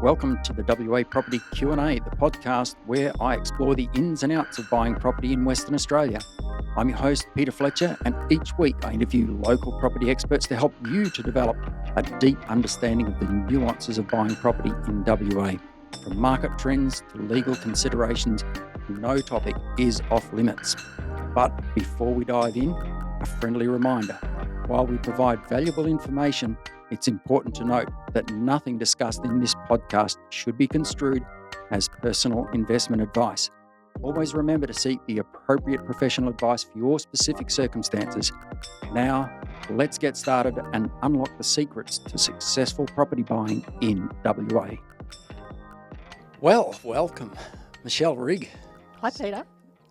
Welcome to the WA Property Q&A, the podcast where I explore the ins and outs of buying property in Western Australia. I'm your host, Peter Fletcher, and each week I interview local property experts to help you to develop a deep understanding of the nuances of buying property in WA. From market trends to legal considerations, no topic is off limits. But before we dive in, a friendly reminder. While we provide valuable information, it's important to note that nothing discussed in this podcast should be construed as personal investment advice. Always remember to seek the appropriate professional advice for your specific circumstances. Now, let's get started and unlock the secrets to successful property buying in WA. Well, welcome, Michelle Rigg. Hi, Peter.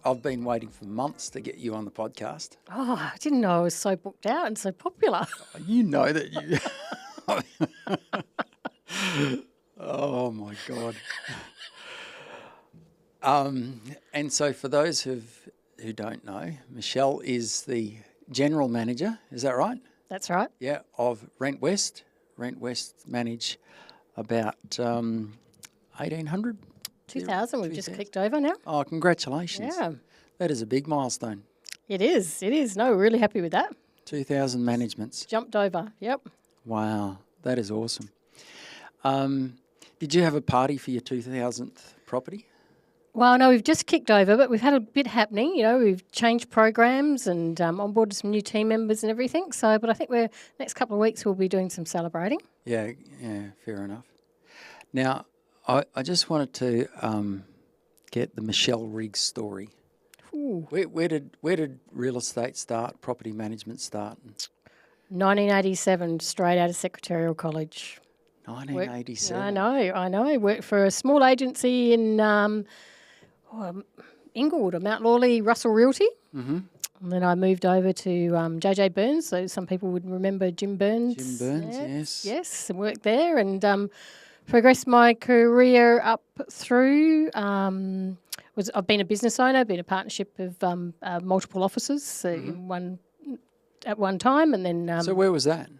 I've been waiting for months to get you on the podcast. Oh, I didn't know I was so booked out and so popular. You know that you... Oh, my God. And so for those who don't know, Michelle is the General Manager, is that right? That's right. Yeah, of RentWest. RentWest manage about 1,800? 2,000, we've just clicked over now. Oh, congratulations. Yeah. That is a big milestone. It is. No, we're really happy with that. 2,000 managements. Jumped over, yep. Wow, that is awesome. Did you have a party for your 2,000th property? Well, no, we've just kicked over, but we've had a bit happening. You know, we've changed programs and onboarded some new team members and everything. So, but I think next couple of weeks we'll be doing some celebrating. Yeah, fair enough. Now, I just wanted to get the Michelle Rigg story. Ooh. Where did real estate start, property management start? 1987, straight out of Secretarial College. 1987. I know. Worked for a small agency in Inglewood, or Mount Lawley, Russell Realty. Mm-hmm. And then I moved over to JJ Burns, so some people would remember Jim Burns. Jim Burns, yes. Yes, and worked there and progressed my career up through. I've been a business owner, been a partnership of multiple offices at one time, and then. So where was that?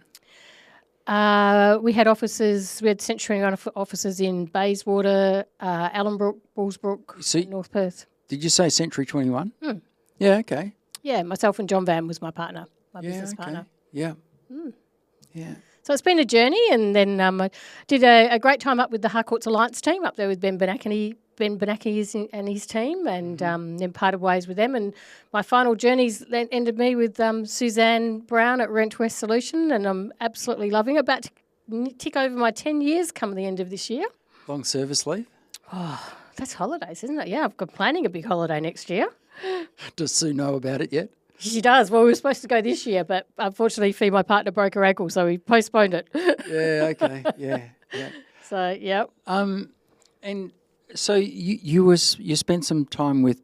We had Century offices in Bayswater, Allenbrook, Bullsbrook, North Perth. Did you say Century 21? Yeah, okay. Yeah, myself and John Van was my partner, business partner. Yeah. Yeah. So it's been a journey, and then I did a great time up with the Harcourts Alliance team up there with Ben Benacki and his team, and then parted ways with them. And my final journeys ended me with Suzanne Brown at RentWest Solution, and I'm absolutely loving it. About to tick over my 10 years come the end of this year. Long service leave? Oh, that's holidays, isn't it? Yeah, I've got planning a big holiday next year. Does Sue know about it yet? She does. Well, we were supposed to go this year, but unfortunately, my partner broke her ankle, so we postponed it. Yeah, okay, yeah. So, yeah. And so you spent some time with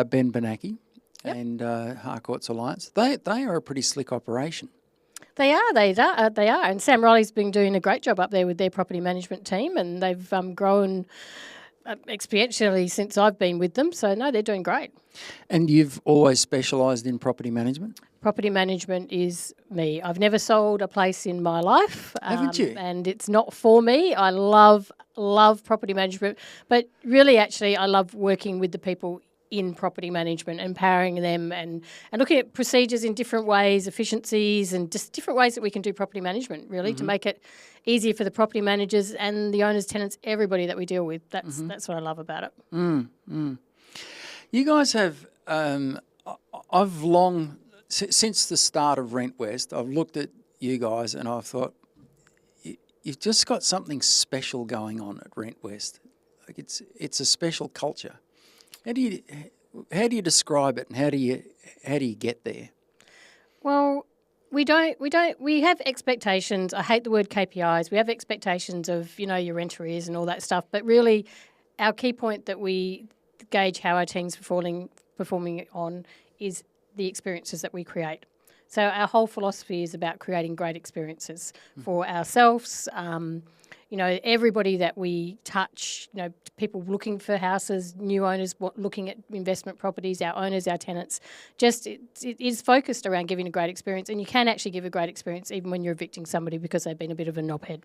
Ben Benacki and Harcourts Alliance. They are a pretty slick operation. They are. And Sam Riley's been doing a great job up there with their property management team, and they've grown exponentially since I've been with them. So, no, they're doing great. And you've always specialised in property management? Property management is me. I've never sold a place in my life. Haven't you? And it's not for me. I love property management. But really, actually, I love working with the people in property management, empowering them and looking at procedures in different ways, efficiencies, and just different ways that we can do property management, really, to make it easier for the property managers and the owners, tenants, everybody that we deal with. That's what I love about it. You guys have, since the start of RentWest, I've looked at you guys and I've thought, you've just got something special going on at RentWest. Like it's a special culture. How do you describe it, and how do you get there? Well, we have expectations. I hate the word KPIs. We have expectations of, your rent arrears and all that stuff, but really our key point that we gauge how our team's performing on is the experiences that we create. So our whole philosophy is about creating great experiences for ourselves, everybody that we touch, people looking for houses, new owners looking at investment properties, our owners, our tenants. Just it is focused around giving a great experience, and you can actually give a great experience even when you're evicting somebody because they've been a bit of a knobhead.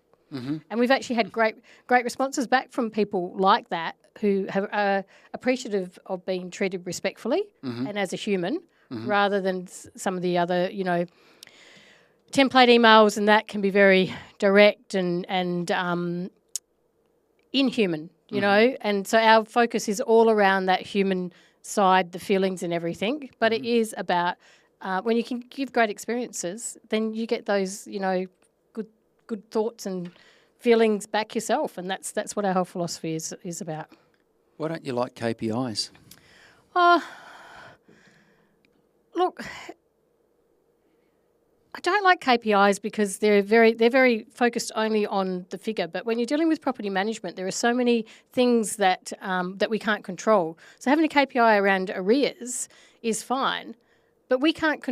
And we've actually had great responses back from people like that who are appreciative of being treated respectfully and as a human, rather than some of the other, template emails, and that can be very direct and inhuman, and so our focus is all around that human side, the feelings and everything, but it is about when you can give great experiences, then you get those, good thoughts and feelings back yourself, and that's what our whole philosophy is about. Why don't you like KPIs? Look, I don't like KPIs because they're very focused only on the figure. But when you're dealing with property management, there are so many things that we can't control. So having a KPI around arrears is fine, but we can't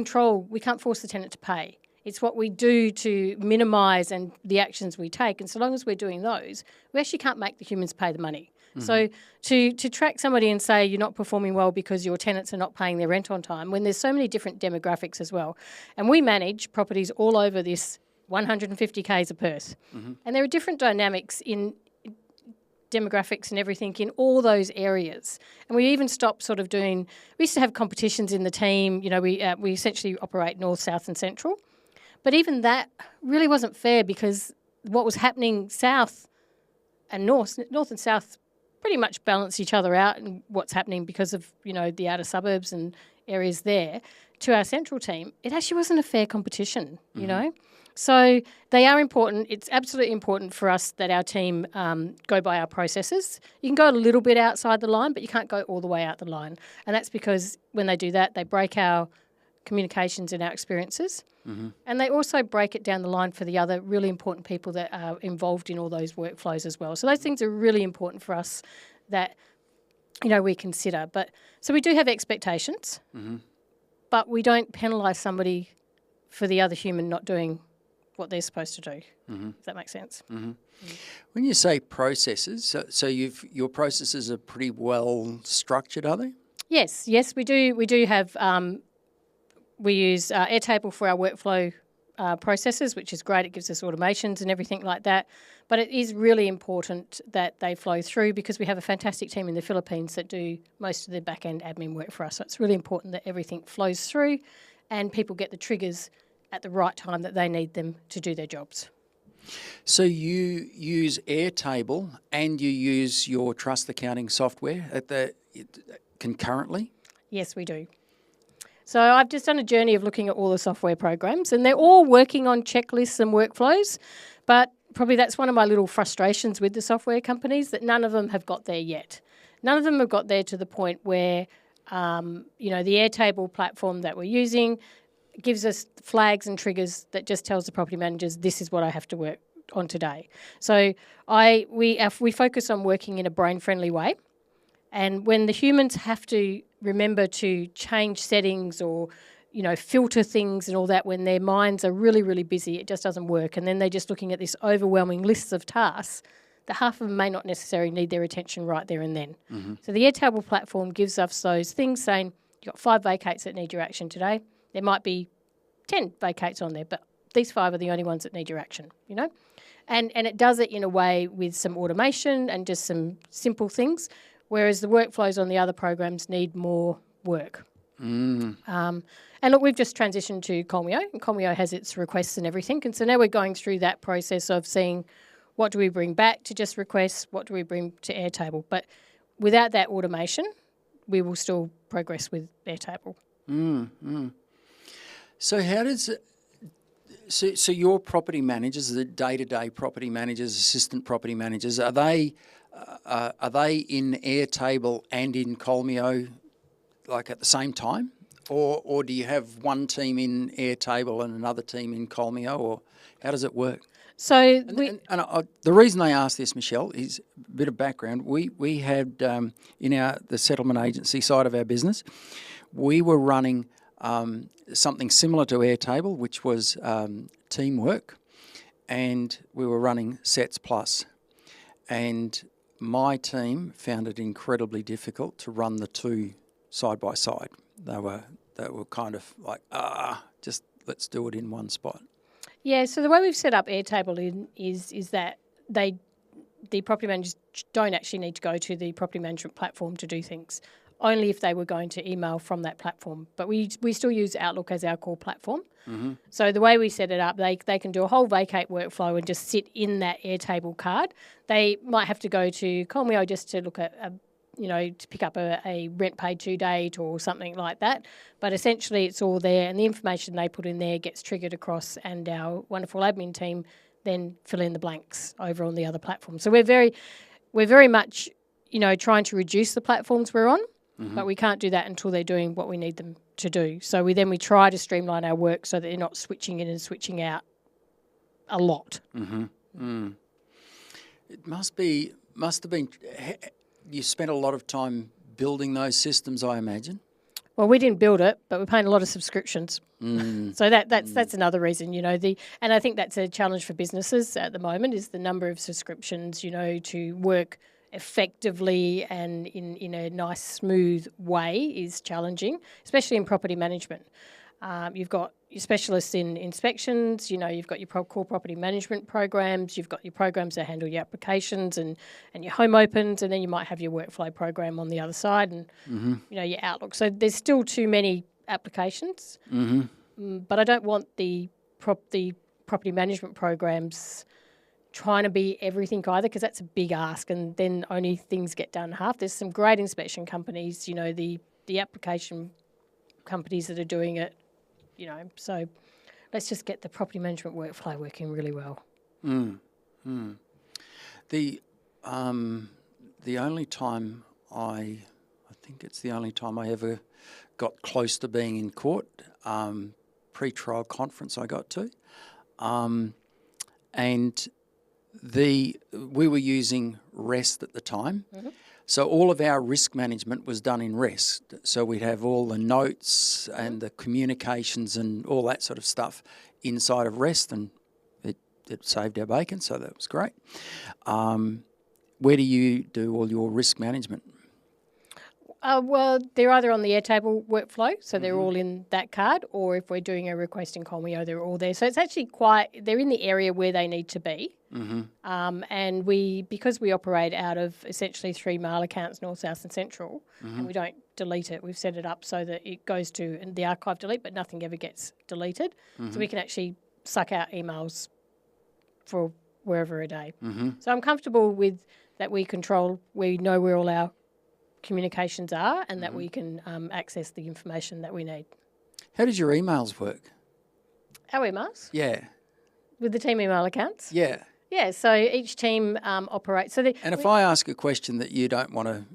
force the tenant to pay. It's what we do to minimise and the actions we take. And so long as we're doing those, we actually can't make the humans pay the money. So to track somebody and say you're not performing well because your tenants are not paying their rent on time, when there's so many different demographics as well. And we manage properties all over this 150 k's of Perth. And there are different dynamics in demographics and everything in all those areas. And we even stopped we used to have competitions in the team. We essentially operate north, south and central. But even that really wasn't fair because what was happening south and north and south pretty much balance each other out, and what's happening because of, the outer suburbs and areas there to our central team, it actually wasn't a fair competition, So they are important. It's absolutely important for us that our team go by our processes. You can go a little bit outside the line, but you can't go all the way out the line. And that's because when they do that, they break our communications and our experiences. And they also break it down the line for the other really important people that are involved in all those workflows as well. So those things are really important for us that, we consider. But so we do have expectations, but we don't penalise somebody for the other human not doing what they're supposed to do. If that makes sense. When you say processes, so your processes are pretty well structured, are they? Yes, we do. We do have. We use Airtable for our workflow processes, which is great. It gives us automations and everything like that. But it is really important that they flow through because we have a fantastic team in the Philippines that do most of the back-end admin work for us. So it's really important that everything flows through and people get the triggers at the right time that they need them to do their jobs. So you use Airtable and you use your trust accounting software concurrently? Yes, we do. So I've just done a journey of looking at all the software programs, and they're all working on checklists and workflows, but probably that's one of my little frustrations with the software companies, that none of them have got there yet. None of them have got there to the point where, the Airtable platform that we're using gives us flags and triggers that just tells the property managers, this is what I have to work on today. So we focus on working in a brain-friendly way. And when the humans have to remember to change settings or, filter things and all that, when their minds are really, really busy, it just doesn't work. And then they're just looking at this overwhelming list of tasks that half of them may not necessarily need their attention right there and then. So the Airtable platform gives us those things saying, you've got 5 vacates that need your action today. There might be 10 vacates on there, but these 5 are the only ones that need your action, And it does it in a way with some automation and just some simple things, whereas the workflows on the other programs need more work. And look, we've just transitioned to Kolmeo, and Kolmeo has its requests and everything. And so now we're going through that process of seeing what do we bring back to just requests, what do we bring to Airtable. But without that automation, we will still progress with Airtable. So how does it... So your property managers, the day-to-day property managers, assistant property managers, are they in Airtable and in Kolmeo like at the same time? Or do you have one team in Airtable and another team in Kolmeo, or how does it work? So the reason I ask this, Michelle, is a bit of background. We had in the settlement agency side of our business, we were running something similar to Airtable, which was teamwork, and we were running Sets Plus. And my team found it incredibly difficult to run the two side by side. They were kind of like, just let's do it in one spot. Yeah, so the way we've set up Airtable is that the property managers don't actually need to go to the property management platform to do things, only if they were going to email from that platform. But we still use Outlook as our core platform. Mm-hmm. So the way we set it up, they can do a whole vacate workflow and just sit in that Airtable card. They might have to go to Kolmeo just to look at to pick up a rent paid to date or something like that. But essentially it's all there, and the information they put in there gets triggered across, and our wonderful admin team then fill in the blanks over on the other platform. So we're very much, trying to reduce the platforms we're on, but we can't do that until they're doing what we need them to do. So we try to streamline our work so that they're not switching in and switching out a lot. Mm-hmm. Mm. It must have been. You spent a lot of time building those systems, I imagine. Well, we didn't build it, but we're paying a lot of subscriptions. So that's another reason, and I think that's a challenge for businesses at the moment, is the number of subscriptions, to work effectively and in a nice, smooth way is challenging, especially in property management. You've got your specialists in inspections, you've got your core property management programs, you've got your programs that handle your applications and your home opens, and then you might have your workflow program on the other side and, your Outlook. So there's still too many applications, but I don't want the property management programs trying to be everything either, because that's a big ask, and then only things get done half. There's some great inspection companies, the application companies that are doing it, so let's just get the property management workflow working really well. The only time I think it's the only time I ever got close to being in court, pre-trial conference I got to, and we were using REST at the time. So all of our risk management was done in REST. So we'd have all the notes and the communications and all that sort of stuff inside of REST, and it saved our bacon, so that was great. Where do you do all your risk management? Well, they're either on the Airtable workflow, so they're all in that card, or if we're doing a request in Kolmeo, they're all there. So it's actually they're in the area where they need to be. And because we operate out of essentially 3 mail accounts, North, South and Central, and we don't delete it, we've set it up so that it goes to the archive delete, but nothing ever gets deleted. So we can actually suck out emails for wherever a day. So I'm comfortable with that. We know where all our communications are, and that we can access the information that we need. How does your emails work? Our emails? Yeah. With the team email accounts? Yeah. Yeah, so each team operates. And if I ask a question that you don't want to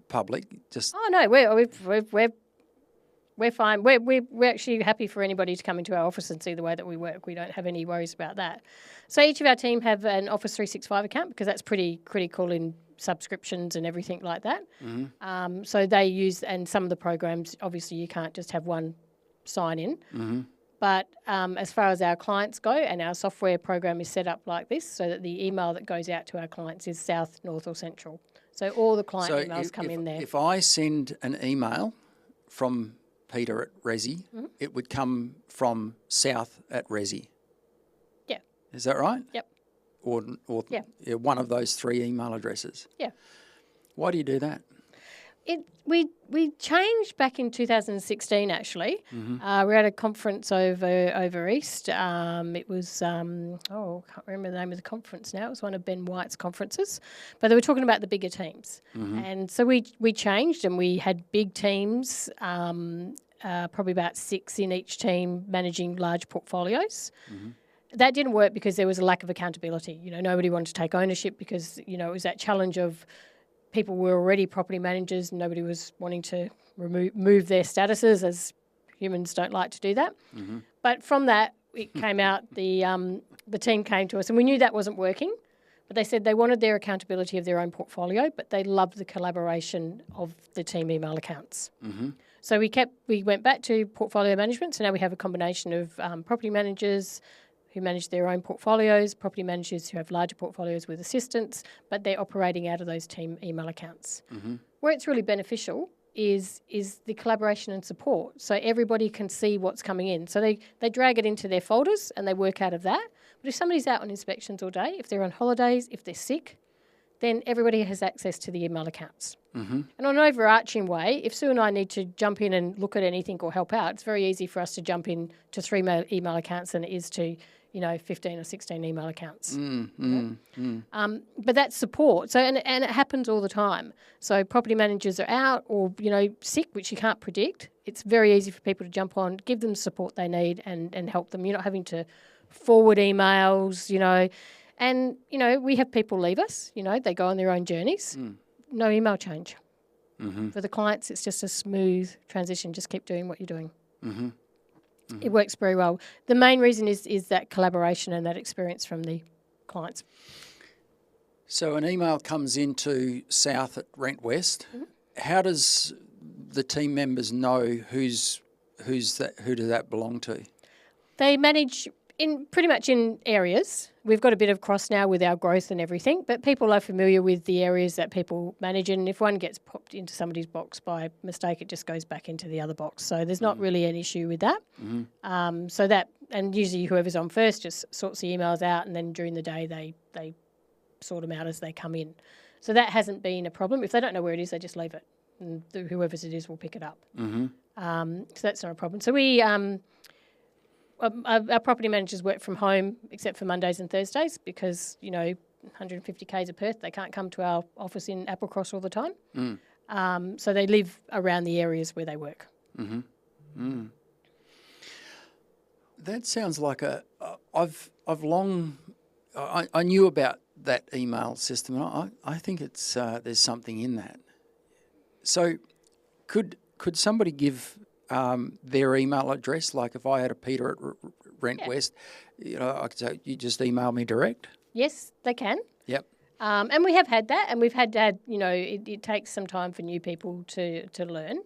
public, just... Oh, no, we're fine. We're actually happy for anybody to come into our office and see the way that we work. We don't have any worries about that. So each of our team have an Office 365 account, because that's pretty critical in subscriptions and everything like that. So they use, and some of the programs, obviously you can't just have one sign in. But as far as our clients go, and our software program is set up like this, so that the email that goes out to our clients is South, North or Central. So all the client emails come in there. If I send an email from Peter at Resi, it would come from South at Resi. Yeah. Is that right? Yep. Or one of those 3 email addresses. Yeah. Why do you do that? We changed back in 2016 actually. We're at a conference over East. It was I can't remember the name of the conference now. It was one of Ben White's conferences, but they were talking about the bigger teams, and so we changed, and we had big teams, probably about 6 in each team managing large portfolios. That didn't work because there was a lack of accountability. Nobody wanted to take ownership because it was that challenge of people were already property managers and nobody was wanting to move their statuses, as humans don't like to do that. But from that, it came out, the team came to us, and we knew that wasn't working, but they said they wanted their accountability of their own portfolio, but they loved the collaboration of the team email accounts. So we went back to portfolio management, so now we have a combination of property managers who manage their own portfolios, property managers who have larger portfolios with assistants, but they're operating out of those team email accounts. Where it's really beneficial is the collaboration and support, so everybody can see what's coming in. So they drag it into their folders and they work out of that. But if somebody's out on inspections all day, if they're on holidays, if they're sick, then everybody has access to the email accounts. Mm-hmm. And on an overarching way, if Sue and I need to jump in and look at anything or help out, it's very easy for us to jump in to 3 email accounts than it is to 15 or 16 email accounts. But that's support. So and it happens all the time. So property managers are out or sick, which you can't predict. It's very easy for people to jump on, give them the support they need, and help them. You're not having to forward emails, And we have people leave us. They go on their own journeys. No email change. Mm-hmm. For the clients, it's just a smooth transition. Just keep doing what you're doing. Mm-hmm. Mm-hmm. It works very well. The main reason is that collaboration and that experience from the clients. So an email comes into South at RentWest. Mm-hmm. How does the team members know who does that belong to? They manage pretty much in areas. We've got a bit of cross now with our growth and everything, but people are familiar with the areas that people manage, and if one gets popped into somebody's box by mistake, it just goes back into the other box. So there's not really an issue with that. Mm-hmm. And usually whoever's on first just sorts the emails out, and then during the day they sort them out as they come in. So that hasn't been a problem. If they don't know where it is, they just leave it, and whoever's it is will pick it up. Mm-hmm. So that's not a problem. So we... our property managers work from home except for Mondays and Thursdays because, 150 k's of Perth, they can't come to our office in Applecross all the time. So they live around the areas where they work. Mm-hmm. Mm. That sounds like I knew about that email system. I think it's there's something in that. So could somebody give their email address? Like if I had a Peter at RentWest, I could say, you just email me direct? Yes, they can. Yep. And we have had that, and we've had it takes some time for new people to learn.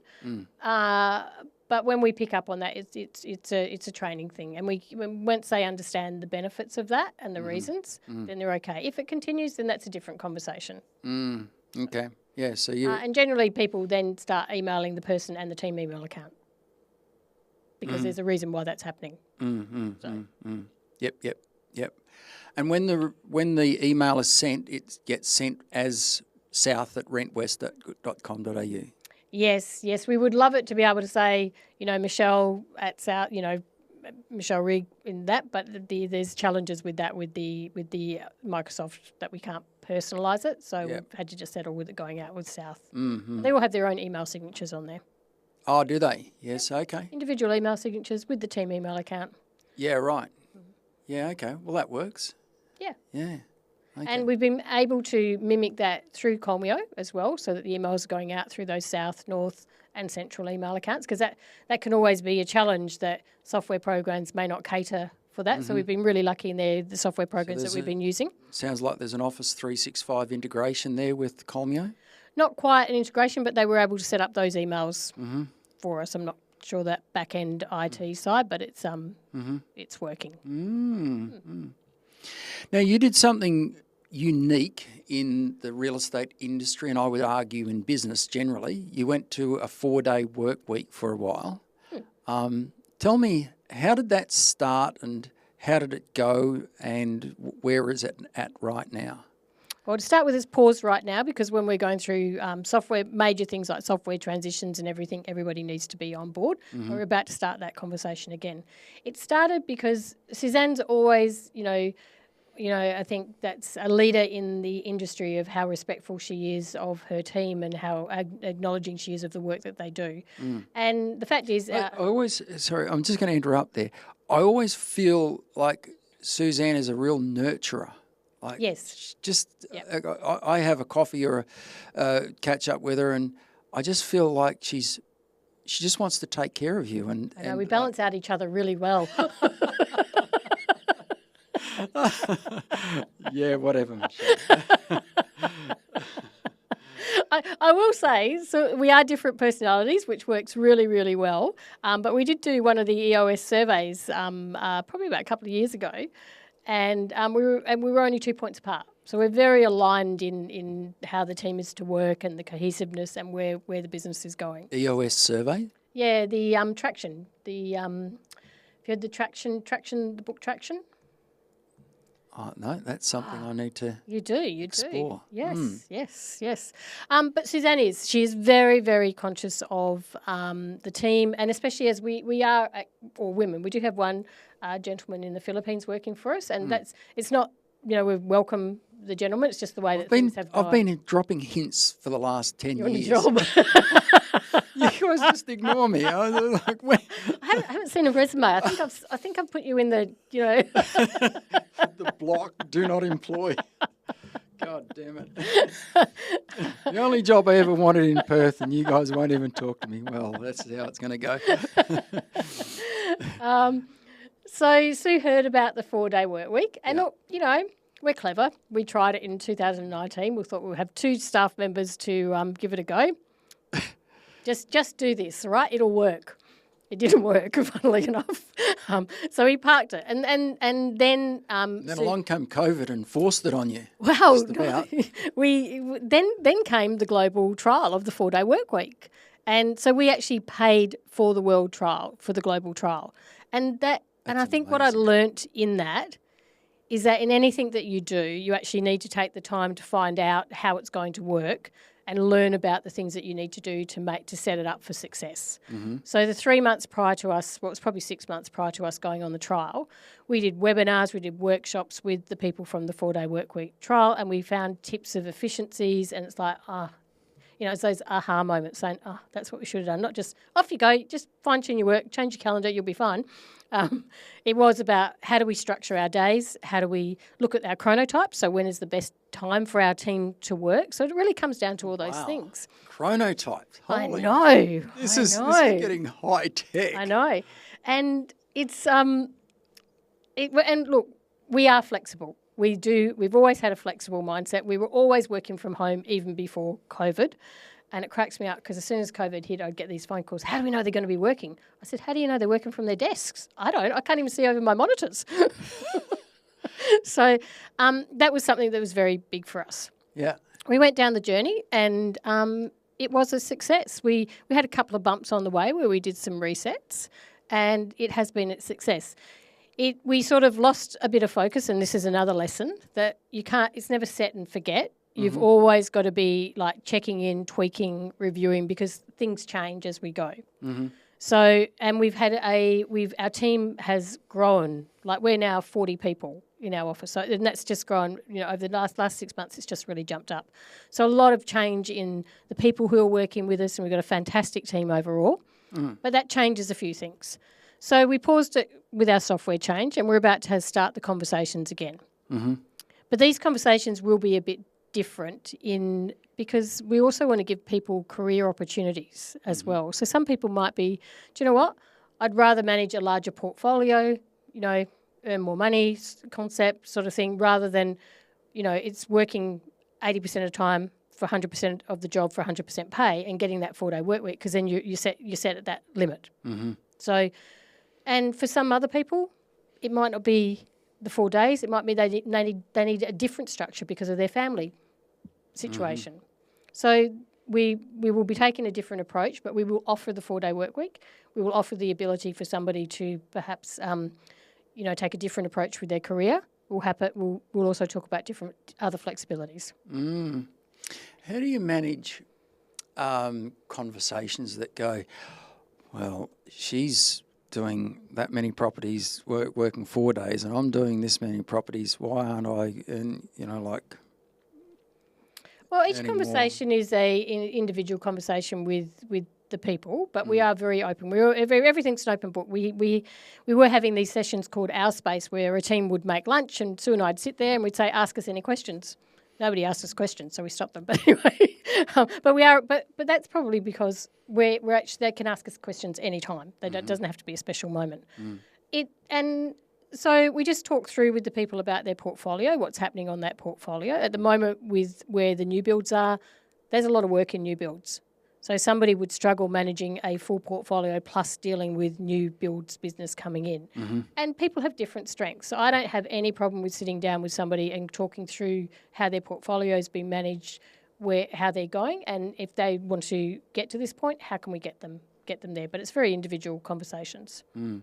But when we pick up on that, it's a training thing, and once they understand the benefits of that and the reasons, then they're okay. If it continues, then that's a different conversation. Okay. Yeah. So and generally people then start emailing the person and the team email account because there's a reason why that's happening. Yep. And when the email is sent, it gets sent as south@rentwest.com.au. Yes, we would love it to be able to say, Michelle at South, Michelle Rigg in that, but there's challenges with that with the Microsoft that we can't personalise it, so we've had to just settle with it going out with South. Mm-hmm. They all have their own email signatures on there. Oh, do they? Yes, okay. Individual email signatures with the team email account. Yeah, right. Yeah, okay. Well, that works. Yeah. Yeah. Okay. And we've been able to mimic that through Kolmeo as well, so that the emails are going out through those South, North and Central email accounts, because that can always be a challenge that software programs may not cater for that. Mm-hmm. So we've been really lucky in the software programs that we've been using. Sounds like there's an Office 365 integration there with Kolmeo? Not quite an integration, but they were able to set up those emails for us. I'm not sure that back-end IT side, but it's working. Now, you did something unique in the real estate industry, and I would argue in business generally. You went to a 4-day work week for a while. Tell me, how did that start and how did it go and where is it at right now? Well, to start with, it's paused right now because when we're going through major things like software transitions and everything, everybody needs to be on board. We're about to start that conversation again. It started because Suzanne's always, I think that's a leader in the industry of how respectful she is of her team and how acknowledging she is of the work that they do. And the fact is... I always, sorry, I'm just going to interrupt there. I always feel like Suzanne is a real nurturer. Like, yes. Just, I have a coffee or a catch up with her, and I just feel like she just wants to take care of you. And we balance out each other really well. Yeah, whatever, Michelle. I will say, so we are different personalities, which works really, really well. But we did do one of the EOS surveys probably about a couple of years ago. And we were only 2 points apart. So we're very aligned in how the team is to work and the cohesiveness and where the business is going. EOS survey? Yeah, the traction. Have you heard the traction, the book Traction? Oh, no, that's something I need to You do. explore. Yes. But Suzanne she is very, very conscious of the team, and especially as we are, or women, we do have one gentleman in the Philippines working for us, and it's not, we welcome the gentleman, it's just the way things have gone. I've been dropping hints for the last 10 You're years. on the job. You guys just ignore me. I was like, I haven't seen a resume. I think I've put you in the, the block, do not employ. God damn it. The only job I ever wanted in Perth, and you guys won't even talk to me. Well, that's how it's going to go. So Sue heard about the 4-day work week, and look, we're clever. We tried it in 2019. We thought we'd have 2 staff members to give it a go. Just do this, all right? It'll work. It didn't work, funnily enough. So we parked it, and then Then along came COVID and forced it on you. Well, just about. then came the global trial of the 4-day work week, and so we actually paid for the world trial, for the global trial, and I think what I learnt in that is that in anything that you do, you actually need to take the time to find out how it's going to work and learn about the things that you need to do to set it up for success. Mm-hmm. So the 3 months prior to us, well, it was probably 6 months prior to us going on the trial, we did webinars, we did workshops with the people from the 4-day work week trial, and we found tips of efficiencies, and it's like, it's those aha moments saying, that's what we should have done. Not just, off you go, just fine-tune your work, change your calendar, you'll be fine. It was about how do we structure our days, how do we look at our chronotypes, so when is the best time for our team to work. So it really comes down to all those things. Chronotypes. Holy. I know. This is getting high tech. I know. And it's and look, we are flexible. We've always had a flexible mindset. We were always working from home even before COVID. And it cracks me up because as soon as COVID hit, I'd get these phone calls. How do we know they're going to be working? I said, how do you know they're working from their desks? I don't. I can't even see over my monitors. So that was something that was very big for us. Yeah. We went down the journey and it was a success. We had a couple of bumps on the way where we did some resets, and it has been a success. We sort of lost a bit of focus, and this is another lesson, that it's never set and forget. You've always got to be like checking in, tweaking, reviewing, because things change as we go. Mm-hmm. So, and our team has grown. Like we're now 40 people in our office. So, and that's just grown, over the last 6 months, it's just really jumped up. So a lot of change in the people who are working with us, and we've got a fantastic team overall. Mm. But that changes a few things. So we paused it with our software change, and we're about to start the conversations again. Mm-hmm. But these conversations will be a bit different because we also want to give people career opportunities as well. So some people might be, do you know what? I'd rather manage a larger portfolio, earn more money concept sort of thing, rather than, it's working 80% of the time for 100% of the job for 100% pay and getting that 4-day work week, because then you're set at that limit. Mm-hmm. So, and for some other people, it might not be the 4 days. It might be they need a different structure because of their family situation. Mm-hmm. So we will be taking a different approach, but we will offer the 4-day work week. We will offer the ability for somebody to perhaps, take a different approach with their career. We'll also talk about different other flexibilities. Mm. How do you manage conversations that go, well, she's doing that many properties, working 4 days, and I'm doing this many properties. Why aren't I? And well, each conversation is an individual conversation with the people, but we are very open. Everything's an open book. We were having these sessions called Our Space, where a team would make lunch, and Sue and I'd sit there and we'd say, "Ask us any questions." Nobody asked us questions, so we stopped them. But anyway, but that's probably because we're actually, they can ask us questions anytime. It doesn't have to be a special moment. Mm. So we just talk through with the people about their portfolio, what's happening on that portfolio. At the moment, with where the new builds are, there's a lot of work in new builds. So somebody would struggle managing a full portfolio plus dealing with new builds business coming in. Mm-hmm. And people have different strengths. So I don't have any problem with sitting down with somebody and talking through how their portfolio's been managed, how they're going, and if they want to get to this point, how can we get them there? But it's very individual conversations. Mm.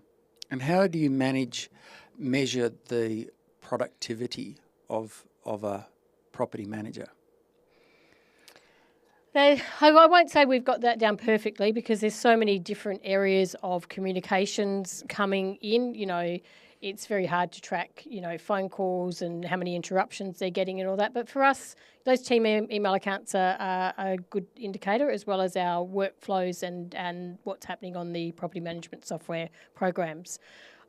And how do you measure the productivity of a property manager? I won't say we've got that down perfectly because there's so many different areas of communications coming in. It's very hard to track, phone calls and how many interruptions they're getting and all that. But for us, those team email accounts are a good indicator, as well as our workflows and what's happening on the property management software programs.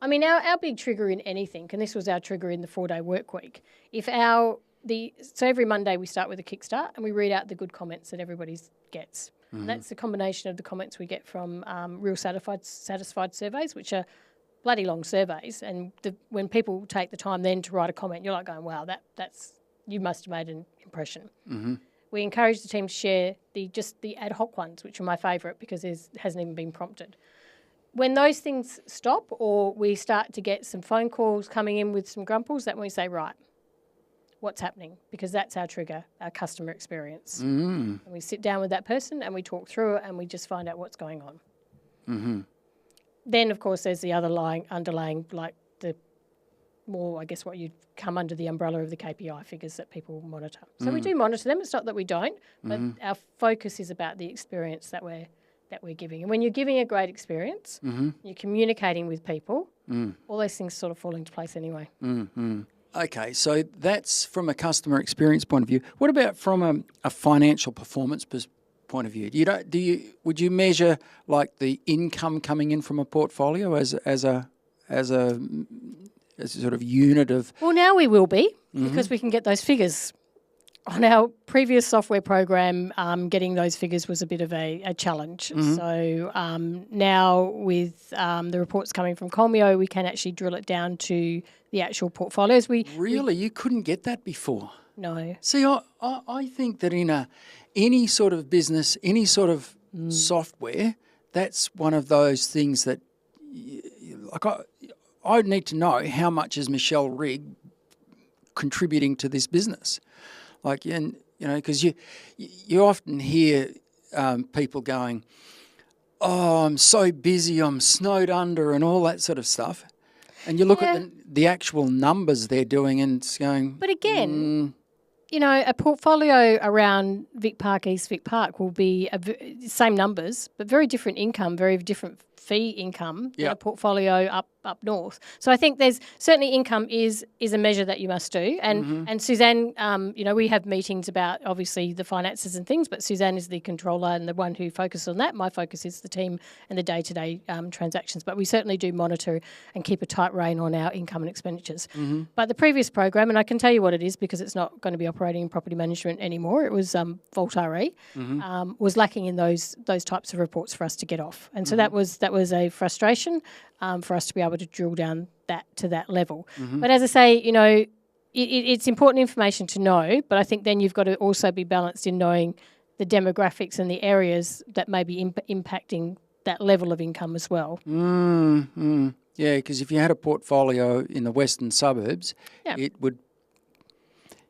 I mean, our big trigger in anything, and this was our trigger in the 4-day work week, so every Monday we start with a kickstart and we read out the good comments that everybody gets. Mm-hmm. And that's the combination of the comments we get from real satisfied surveys, which are bloody long surveys. And when people take the time then to write a comment, you're like going, wow, that's you must have made an impression. Mm-hmm. We encourage the team to share the ad hoc ones, which are my favourite because it hasn't even been prompted. When those things stop or we start to get some phone calls coming in with some grumples, that's when we say, right, what's happening? Because that's our trigger, our customer experience. Mm. And we sit down with that person and we talk through it and we just find out what's going on. Mm-hmm. Then, of course, there's the underlying, like the more, I guess, what you'd come under the umbrella of the KPI figures that people monitor. So we do monitor them. It's not that we don't, but our focus is about the experience that we're giving. And when you're giving a great experience, you're communicating with people, all those things sort of fall into place anyway. Mm-hmm. Okay, so that's from a customer experience point of view. What about from a financial performance point of view? Would you measure like the income coming in from a portfolio as a sort of unit of? Well, now we will be because we can get those figures. On our previous software program, getting those figures was a bit of a challenge. Mm-hmm. So now with the reports coming from Kolmeo, we can actually drill it down to the actual portfolios. You couldn't get that before? No. See, I think that in any sort of business, any sort of software, that's one of those things that, I need to know how much is Michelle Rigg contributing to this business. Because you often hear people going, oh, I'm so busy, I'm snowed under and all that sort of stuff. And you look at the actual numbers they're doing and it's going... But again, a portfolio around Vic Park, East Vic Park will be same numbers, but very different income, very different fee income than a portfolio up north. So I think there's certainly income is a measure that you must do. And Suzanne, we have meetings about obviously the finances and things, but Suzanne is the controller and the one who focuses on that. My focus is the team and the day-to-day transactions. But we certainly do monitor and keep a tight rein on our income and expenditures. Mm-hmm. But the previous program, and I can tell you what it is because it's not going to be operating in property management anymore, it was Vault RE, was lacking in those types of reports for us to get off. And so that was a frustration for us to be able to drill down to that level. Mm-hmm. But as I say, it's important information to know, but I think then you've got to also be balanced in knowing the demographics and the areas that may be impacting that level of income as well. Mm-hmm. Yeah, because if you had a portfolio in the western suburbs,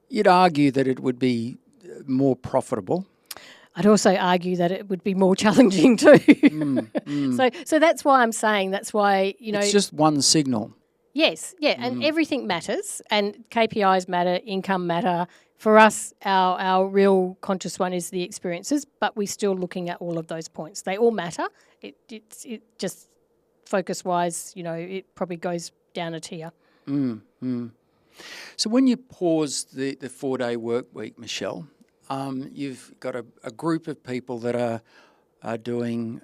you'd argue that it would be more profitable. I'd also argue that it would be more challenging too. So that's why I'm saying, it's just one signal. Yes, and everything matters, and KPIs matter, income matter. For us, our real conscious one is the experiences, but we're still looking at all of those points. They all matter. It just focus-wise, it probably goes down a tier. So when you pause the 4-day work week, Michelle, you've got a group of people that are doing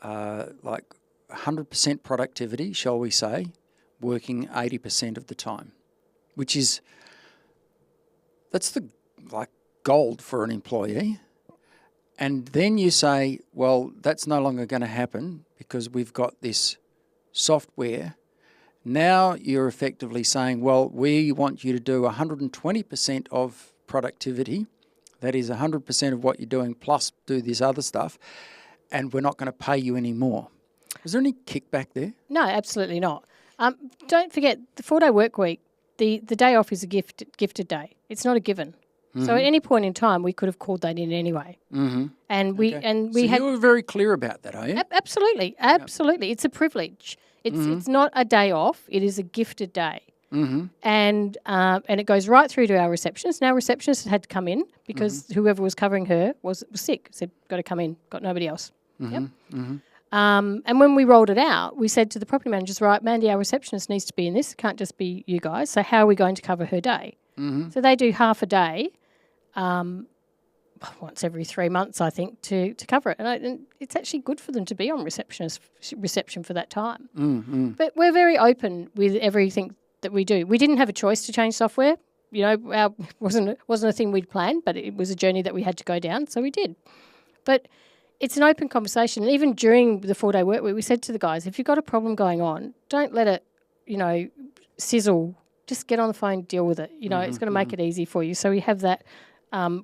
like 100% productivity, shall we say, working 80% of the time, that's the gold for an employee. And then you say, well, that's no longer going to happen because we've got this software. Now you're effectively saying, well, we want you to do 120% of productivity That is 100% of what you're doing, plus do this other stuff, and we're not going to pay you any more. Was there any kickback there? No, absolutely not. Don't forget, the 4-day work week, the day off is a gifted day. It's not a given. Mm-hmm. So at any point in time, we could have called that in anyway. Mm-hmm. And we so you were very clear about that, are you? Absolutely. Yep. It's a privilege. It's not a day off. It is a gifted day. Mm-hmm. And it goes right through to our receptionist. And our receptionist had to come in because whoever was covering her was sick. Said, got to come in. Got nobody else. Mm-hmm. Yep. Mm-hmm. And when we rolled it out, we said to the property managers, right, Mandy, our receptionist needs to be in this. It can't just be you guys. So how are we going to cover her day? Mm-hmm. So they do half a day once every 3 months, I think, to cover it. And it's actually good for them to be on reception for that time. Mm-hmm. But we're very open with everything that we do. We didn't have a choice to change software. You know, wasn't a thing we'd planned, but it was a journey that we had to go down, so we did. But it's an open conversation. And even during the 4-day work week, we said to the guys, if you've got a problem going on, don't let it, sizzle. Just get on the phone, deal with it. It's going to make it easy for you. So we have that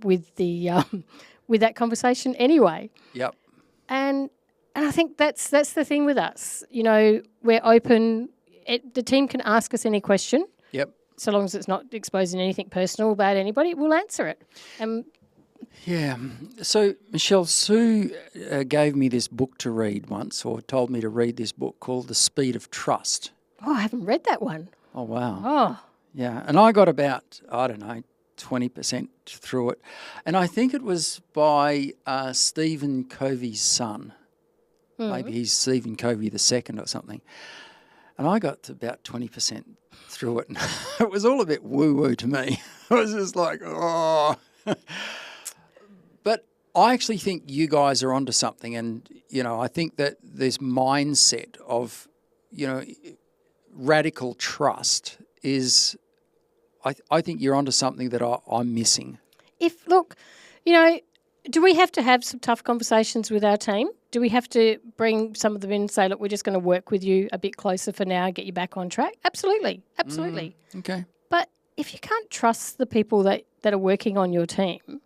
with that conversation anyway. Yep. And I think that's the thing with us. We're open. The team can ask us any question. Yep. So long as it's not exposing anything personal about anybody, we'll answer it. Yeah. So, Michelle, Sue gave me this book to read once, or told me to read this book called The Speed of Trust. Oh, I haven't read that one. Oh, wow. Oh. Yeah. And I got about, 20% through it. And I think it was by Stephen Covey's son. Mm-hmm. Maybe he's Stephen Covey II or something. And I got to about 20% through it. And it was all a bit woo-woo to me. I was just like, oh. But I actually think you guys are onto something. And, I think that this mindset of, radical trust is, I think you're onto something that I'm missing. Do we have to have some tough conversations with our team? Do we have to bring some of them in and say, look, we're just going to work with you a bit closer for now, get you back on track? Absolutely. Okay. But if you can't trust the people that are working on your team,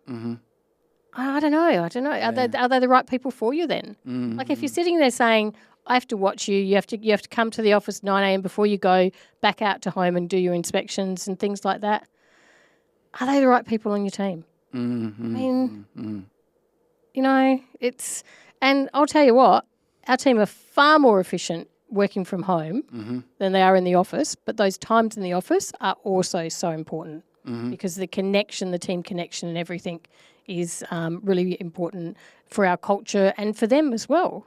I don't know. Yeah. Are they the right people for you then? Mm-hmm. Like if you're sitting there saying, I have to watch you, you have to come to the office 9 a.m. before you go back out to home and do your inspections and things like that, are they the right people on your team? Mm-hmm. I mean, and I'll tell you what, our team are far more efficient working from home than they are in the office, but those times in the office are also so important because the connection, the team connection and everything is really important for our culture and for them as well,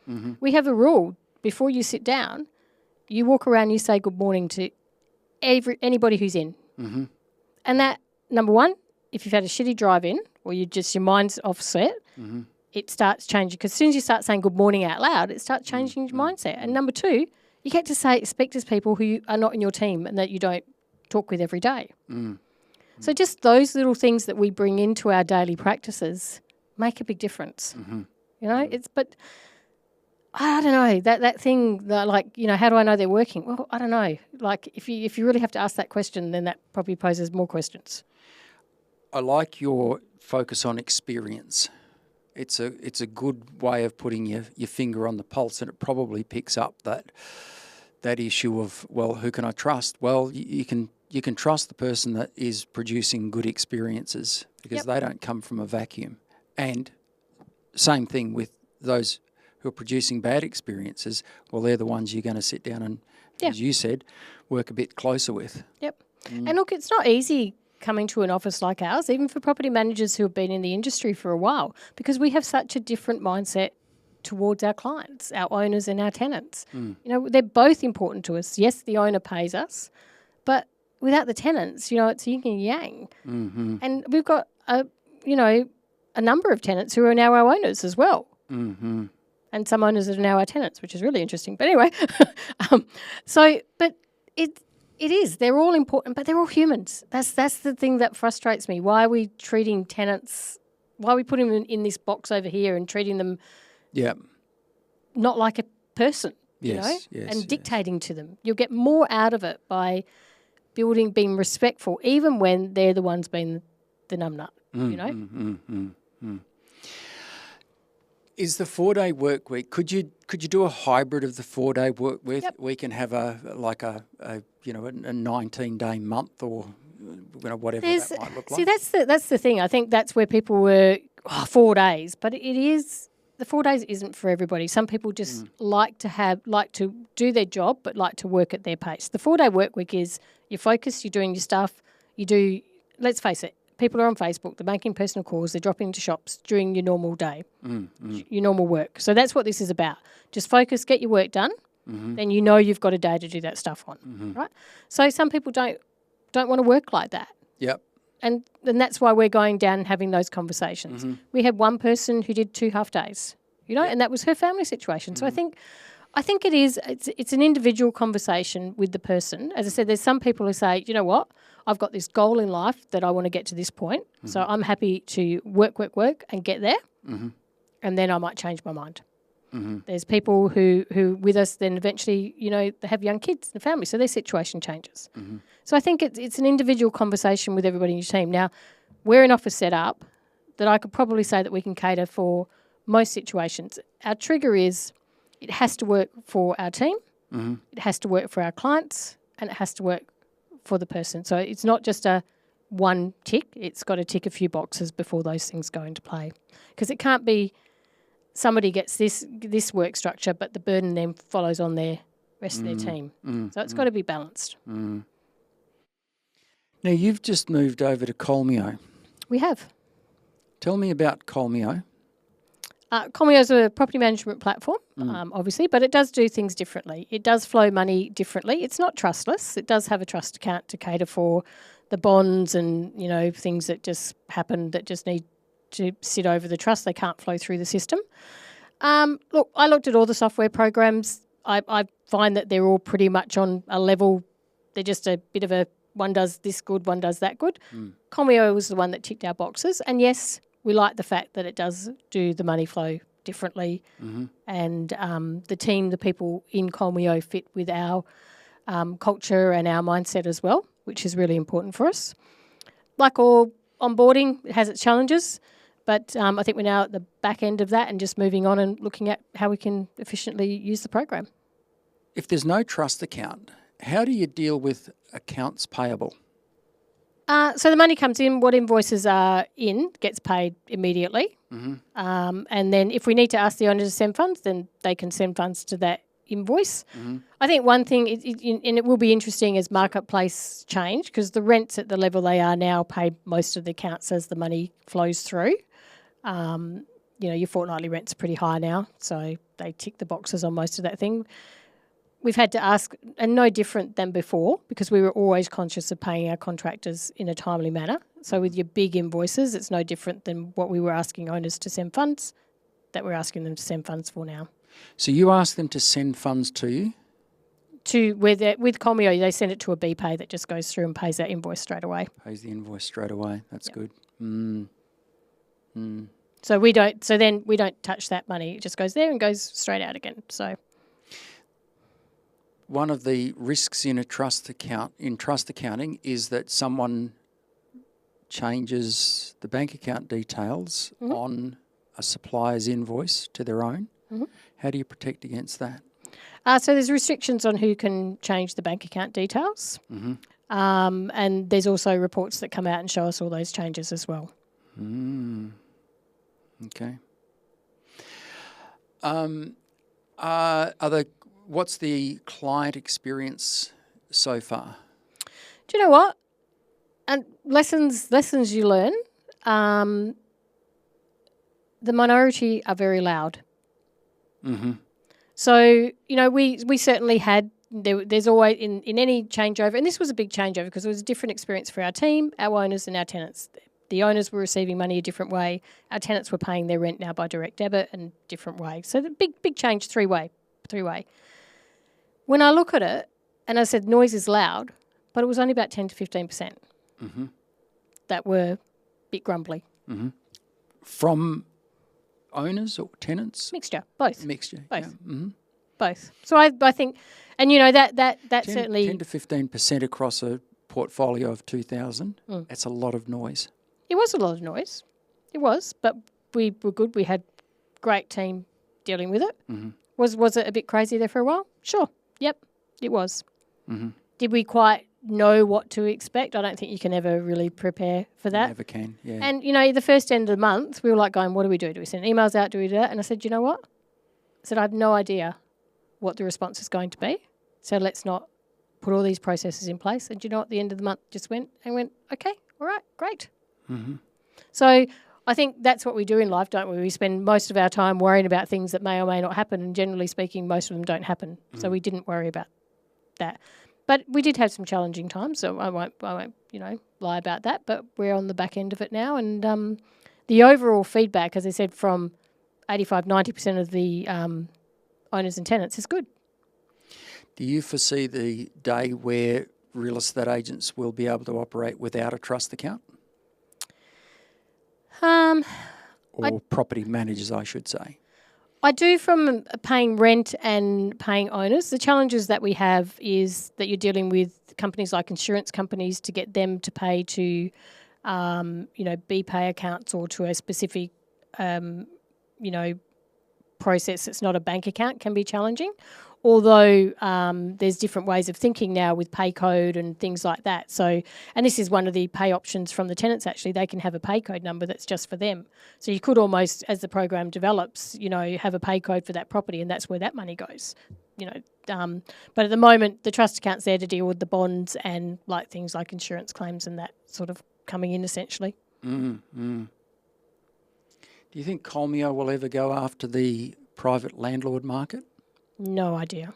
Mm-hmm. We have a rule, before you sit down, you walk around and you say good morning to anybody who's in. Mm-hmm. And that, number one, if you've had a shitty drive-in or your mind's offset, it starts changing. Because as soon as you start saying good morning out loud, it starts changing your mindset. And number two, you get to speak to people who are not in your team and that you don't talk with every day. So just those little things that we bring into our daily practices make a big difference. But I don't know, that thing, how do I know they're working? Well, I don't know. Like, if you really have to ask that question, then that probably poses more questions. I like your focus on experience. It's a good way of putting your finger on the pulse, and it probably picks up that issue of, well, who can I trust? Well, you can trust the person that is producing good experiences because they don't come from a vacuum. And same thing with those who are producing bad experiences, well, they're the ones you're going to sit down and, as you said, work a bit closer with. Yep. And look, it's not easy coming to an office like ours, even for property managers who have been in the industry for a while, because we have such a different mindset towards our clients, our owners and our tenants. They're both important to us. Yes, the owner pays us, but without the tenants, it's yin and yang. Mm-hmm. And we've got a number of tenants who are now our owners as well. Mm-hmm. And some owners are now our tenants, which is really interesting. But anyway, but it is. They're all important, but they're all humans. That's the thing that frustrates me. Why are we treating tenants? Why are we putting them in this box over here and treating them not like a person, and dictating to them? You'll get more out of it by being respectful, even when they're the ones being the numbnut, you know. Is the 4-day work week? Could you do a hybrid of the 4-day work week? Yep. We can have a 19-day month, or whatever that might look like. See, that's the thing. I think that's where people were 4 days, but it is the 4 days isn't for everybody. Some people just like to do their job, but like to work at their pace. The 4-day work week is you're focused, you're doing your stuff, you do. Let's face it. People are on Facebook, they're making personal calls, they're dropping into shops during your normal day, your normal work. So that's what this is about. Just focus, get your work done, then you know you've got a day to do that stuff on, right? So some people don't want to work like that. Yep. And that's why we're going down and having those conversations. We had one person who did 2 half days, and that was her family situation. So I think it's an individual conversation with the person. As I said, there's some people who say, you know what, I've got this goal in life that I want to get to this point, so I'm happy to work and get there, and then I might change my mind. There's people who with us then eventually, they have young kids and family, so their situation changes. So I think it's an individual conversation with everybody in your team. Now, we're an office set up that I could probably say that we can cater for most situations. Our trigger is it has to work for our team, it has to work for our clients, and it has to work for the person. So it's not just a one tick, it's got to tick a few boxes before those things go into play. Because it can't be somebody gets this work structure, but the burden then follows on their rest of their team. So it's got to be balanced. Now, you've just moved over to Kolmeo. We have. Tell me about Kolmeo. Kolmeo is a property management platform, obviously, but it does do things differently. It does flow money differently. It's not trustless. It does have a trust account to cater for the bonds and, things that just happen that just need to sit over the trust. They can't flow through the system. Look, I looked at all the software programs. I find that they're all pretty much on a level. They're just a bit of a one does this good, one does that good. Kolmeo was the one that ticked our boxes. And yes, we like the fact that it does do the money flow differently, and the team, the people in Kolmeo fit with our culture and our mindset as well, which is really important for us. Like all onboarding, it has its challenges, but I think we're now at the back end of that and just moving on and looking at how we can efficiently use the program. If there's no trust account, how do you deal with accounts payable? So the money comes in, what invoices are in gets paid immediately. And then if we need to ask the owner to send funds, then they can send funds to that invoice. I think one thing, and it will be interesting as marketplace change, because the rents at the level they are now pay most of the accounts as the money flows through. Your fortnightly rent's pretty high now, so they tick the boxes on most of that thing. We've had to ask, and no different than before, because we were always conscious of paying our contractors in a timely manner. So with your big invoices, it's no different than what we were asking owners to send funds, that we're asking them to send funds for now. So you ask them to send funds to you? With Kolmeo, they send it to a BPay that just goes through and pays that invoice straight away. Pays the invoice straight away. That's good. So we don't touch that money. It just goes there and goes straight out again. So one of the risks in trust accounting is that someone changes the bank account details on a supplier's invoice to their own. How do you protect against that? So there's restrictions on who can change the bank account details. And there's also reports that come out and show us all those changes as well. Okay. What's the client experience so far? Do you know what? And lessons you learn. The minority are very loud. So, we certainly had, there's always, in any changeover, and this was a big changeover because it was a different experience for our team, our owners and our tenants. The owners were receiving money a different way. Our tenants were paying their rent now by direct debit and different way. So the big change, three-way. When I look at it, and I said noise is loud, but it was only about 10 to 15% that were a bit grumbly. From owners or tenants? Mixture, both. Mixture, both. Yeah. Both. So I think, and that 10, certainly 10 to 15% across a portfolio of 2,000. That's a lot of noise. It was a lot of noise. It was, but we were good. We had great team dealing with it. Mm-hmm. Was it a bit crazy there for a while? Sure. Yep, it was. Mm-hmm. Did we quite know what to expect? I don't think you can ever really prepare for that. Never can, yeah. And, the first end of the month, we were like going, what do we do? Do we send emails out? Do we do that? And I said, you know what? I said, I have no idea what the response is going to be. So let's not put all these processes in place. And at the end of the month just went, okay, all right, great. Mm-hmm. So I think that's what we do in life, don't we? We spend most of our time worrying about things that may or may not happen, and generally speaking, most of them don't happen. So we didn't worry about that. But we did have some challenging times, so I won't lie about that. But we're on the back end of it now, and the overall feedback, as I said, from 85-90% of the owners and tenants is good. Do you foresee the day where real estate agents will be able to operate without a trust account? Or property managers, I should say. I do, from paying rent and paying owners. The challenges that we have is that you're dealing with companies like insurance companies to get them to pay to, BPay accounts or to a specific, process that's not a bank account can be challenging. Although there's different ways of thinking now with pay code and things like that. So, and this is one of the pay options from the tenants, actually. They can have a pay code number that's just for them. So you could almost, as the program develops, have a pay code for that property, and that's where that money goes. But at the moment, the trust account's there to deal with the bonds and things like insurance claims and that sort of coming in essentially. Mm-hmm. Do you think Kolmeo will ever go after the private landlord market? No idea.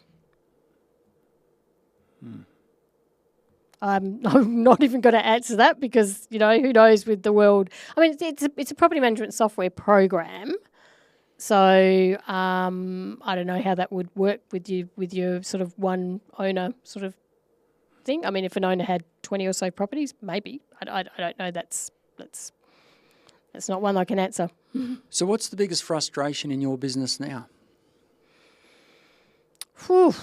I'm not even going to answer that because, who knows with the world. I mean, it's a property management software program. So I don't know how that would work with your sort of one owner sort of thing. I mean, if an owner had 20 or so properties, maybe. I don't know. That's not one I can answer. So what's the biggest frustration in your business now? Whew,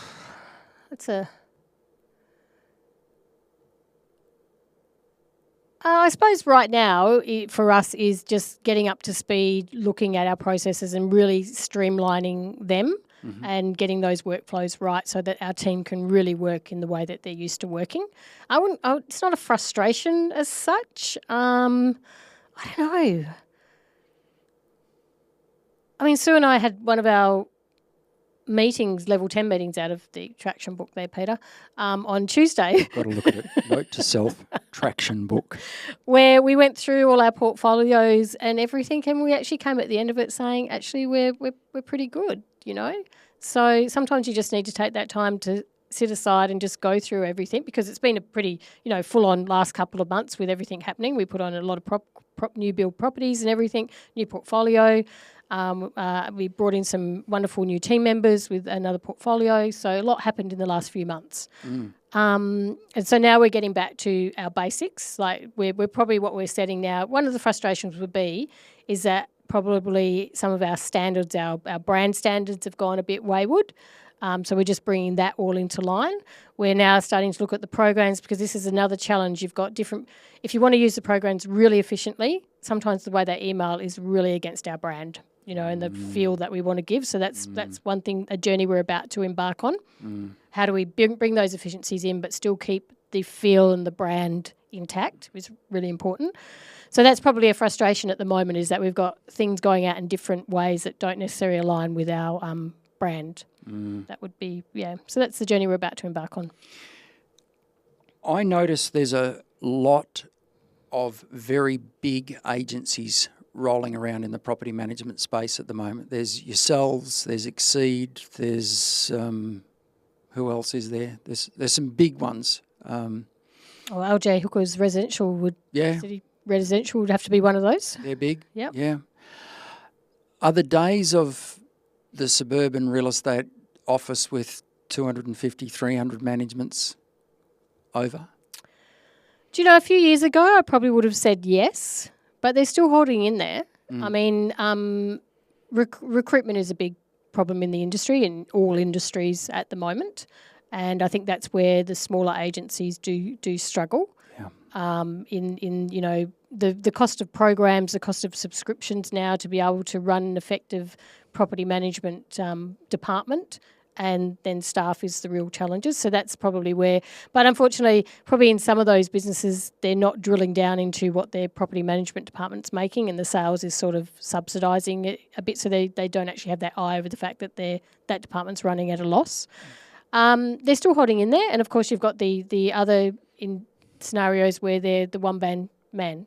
I suppose right now for us is just getting up to speed, looking at our processes and really streamlining them and getting those workflows right so that our team can really work in the way that they're used to working. It's not a frustration as such. I don't know. I mean, Sue and I had one of our meetings, level 10 meetings out of the traction book there, Peter, on Tuesday. Got to look at it. Note to self, traction book. Where we went through all our portfolios and everything, and we actually came at the end of it saying, actually, we're pretty good, So sometimes you just need to take that time to sit aside and just go through everything because it's been a pretty, full-on last couple of months with everything happening. We put on a lot of new build properties and everything, new portfolio. We brought in some wonderful new team members with another portfolio. So a lot happened in the last few months. And so now we're getting back to our basics. We're probably what we're setting now. One of the frustrations would be is that probably some of our standards, our brand standards have gone a bit wayward. So we're just bringing that all into line. We're now starting to look at the programs because this is another challenge. You've got different – if you want to use the programs really efficiently, sometimes the way they email is really against our brand, and the feel that we want to give. So that's one thing, a journey we're about to embark on. How do we bring those efficiencies in but still keep the feel and the brand intact is really important. So that's probably a frustration at the moment is that we've got things going out in different ways that don't necessarily align with our brand. That would be, so that's the journey we're about to embark on. I notice there's a lot of very big agencies rolling around in the property management space at the moment. There's yourselves, there's Exceed, there's who else is there? There's some big ones. LJ Hooker's residential City residential would have to be one of those. They're big. Yep. Yeah. Are the days of the suburban real estate office with 250, 300 managements over? Do you know, a few years ago I probably would have said yes, but they're still holding in there. I mean, recruitment is a big problem in the industry, in all industries at the moment, and I think that's where the smaller agencies do struggle. Yeah. In the cost of programs, the cost of subscriptions now to be able to run an effective property management department, and then staff is the real challenges. So that's probably where, but unfortunately, probably in some of those businesses, they're not drilling down into what their property management department's making, and the sales is sort of subsidising it a bit, so they don't actually have that eye over the fact that that department's running at a loss. They're still holding in there, and of course you've got the other in scenarios where they're the one-man man,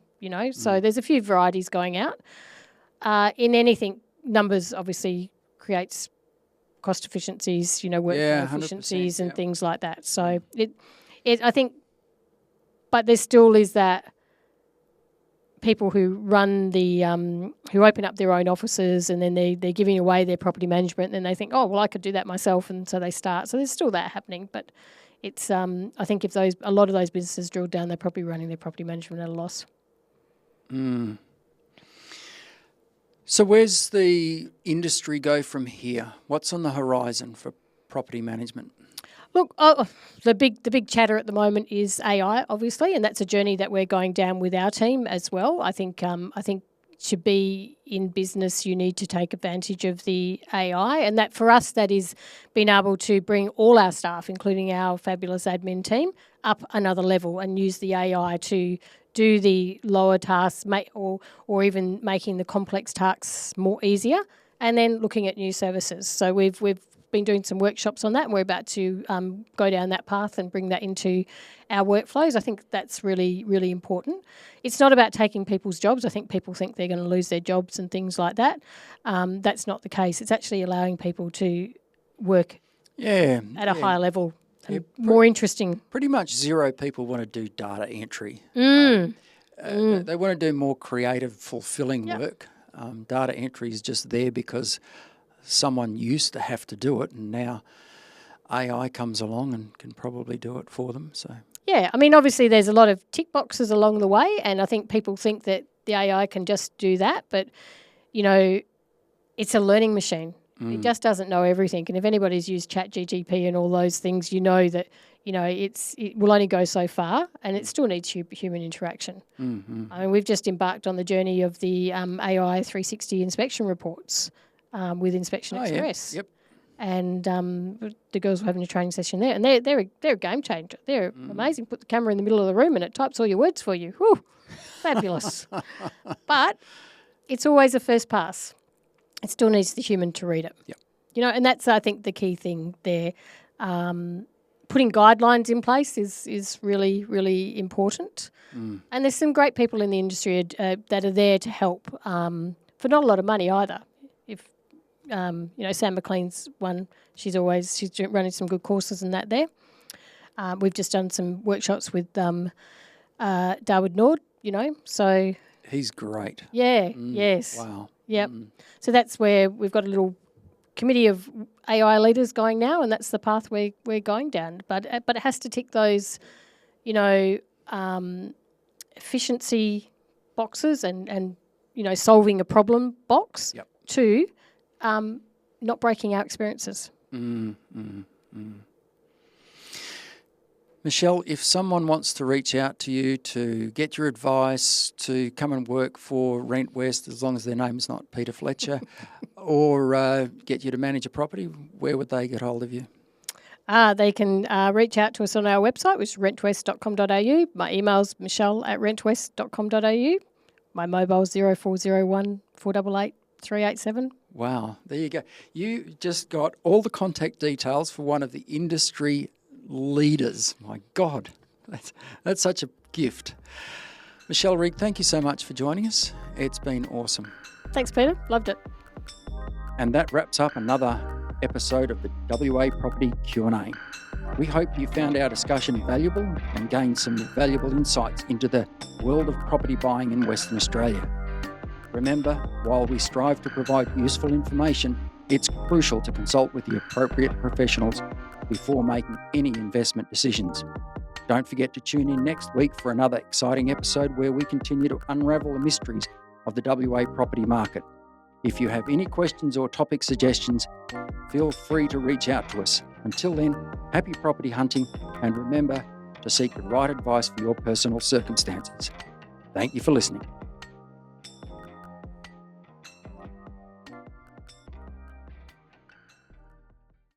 So there's a few varieties going out. In anything, numbers obviously creates cost efficiencies, workflow efficiencies and things like that. So I think, but there still is that people who run who open up their own offices and then they're giving away their property management and then they think, oh, well, I could do that myself, and so they start. So there's still that happening, but it's I think if a lot of those businesses drill down, they're probably running their property management at a loss. Mm. So where's the industry go from here? What's on the horizon for property management? Look, the big chatter at the moment is AI, obviously, and that's a journey that we're going down with our team as well. I think to be in business, you need to take advantage of the AI, and that for us, that is being able to bring all our staff, including our fabulous admin team, up another level and use the AI to do the lower tasks or even making the complex tasks more easier, and then looking at new services. So we've been doing some workshops on that, and we're about to go down that path and bring that into our workflows. I think that's really, really important. It's not about taking people's jobs. I think people think they're going to lose their jobs and things like that. That's not the case. It's actually allowing people to work at a higher level. More interesting. Pretty much zero people want to do data entry. They want to do more creative, fulfilling work. Data entry is just there because someone used to have to do it, and now AI comes along and can probably do it for them. So yeah, I mean, obviously there's a lot of tick boxes along the way, and I think people think that the AI can just do that, but it's a learning machine. It just doesn't know everything. And if anybody's used ChatGPT and all those things, that, it will only go so far, and it still needs human interaction. Mm-hmm. I mean, we've just embarked on the journey of the AI 360 inspection reports with Inspection Express. Yep. And the girls were having a training session there, and they're a game changer. They're amazing. Put the camera in the middle of the room and it types all your words for you. Whew, fabulous. But it's always a first pass. It still needs the human to read it. Yep. And that's, I think, the key thing there. Putting guidelines in place is really, really important. And there's some great people in the industry that are there to help for not a lot of money either. If Sam McLean's one, she's running some good courses and that there. We've just done some workshops with Darwood Nord, so he's great. Yeah. Yes. Wow. Yep. So that's where we've got a little committee of AI leaders going now, and that's the path we're going down. But it has to tick those, efficiency boxes and solving a problem box to not breaking our experiences. Michelle, if someone wants to reach out to you to get your advice, to come and work for RentWest, as long as their name's not Peter Fletcher, or get you to manage a property, where would they get hold of you? They can reach out to us on our website, which is rentwest.com.au. My email's michelle@rentwest.com.au. My mobile's 0401 488 387. Wow, there you go. You just got all the contact details for one of the industry leaders. My God, that's such a gift. Michelle Rigg, thank you so much for joining us. It's been awesome. Thanks, Peter. Loved it. And that wraps up another episode of the WA Property Q&A. We hope you found our discussion valuable and gained some valuable insights into the world of property buying in Western Australia. Remember, while we strive to provide useful information, it's crucial to consult with the appropriate professionals before making any investment decisions. Don't forget to tune in next week for another exciting episode where we continue to unravel the mysteries of the WA property market. If you have any questions or topic suggestions, feel free to reach out to us. Until then, happy property hunting, and remember to seek the right advice for your personal circumstances. Thank you for listening.